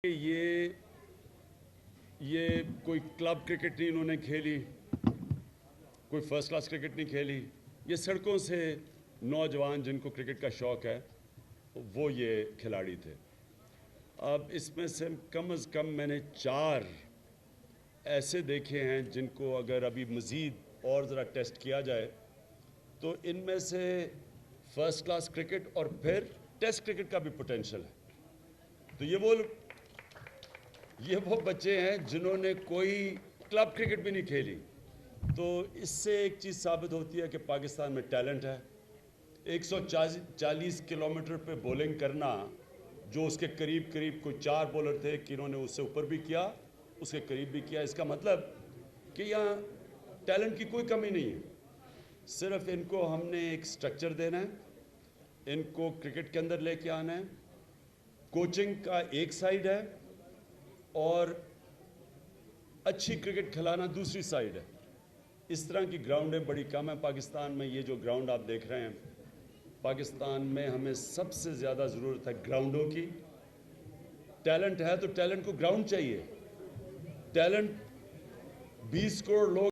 ये कोई club cricket नहीं इन्होंने खेली, कोई फर्स्ट क्लास क्रिकेट नहीं खेली। ये सड़कों से नौजवान जिनको क्रिकेट का शौक़ है वो ये खिलाड़ी थे। अब इसमें से कम से कम मैंने 4 ऐसे देखे हैं जिनको अगर अभी मज़ीद और ज़रा टेस्ट किया जाए तो इनमें से फर्स्ट क्लास क्रिकेट और फिर टेस्ट क्रिकेट का भी पोटेंशियल है। तो ये वो बच्चे हैं जिन्होंने कोई क्लब क्रिकेट भी नहीं खेली। तो इससे एक चीज़ साबित होती है कि पाकिस्तान में टैलेंट है। 140 किलोमीटर पे बॉलिंग करना, जो उसके करीब कोई 4 बॉलर थे कि इन्होंने उससे ऊपर भी किया, उसके करीब भी किया। इसका मतलब कि यहाँ टैलेंट की कोई कमी नहीं है। सिर्फ इनको हमने एक स्ट्रक्चर देना है, इनको क्रिकेट के अंदर लेके आना है। कोचिंग का एक साइड है और अच्छी क्रिकेट खिलाना दूसरी साइड है। इस तरह की ग्राउंडें बड़ी कम है पाकिस्तान में। ये जो ग्राउंड आप देख रहे हैं, पाकिस्तान में हमें सबसे ज़्यादा ज़रूरत है ग्राउंडों की। टैलेंट है तो टैलेंट को ग्राउंड चाहिए। टैलेंट 20 करोड़ लोग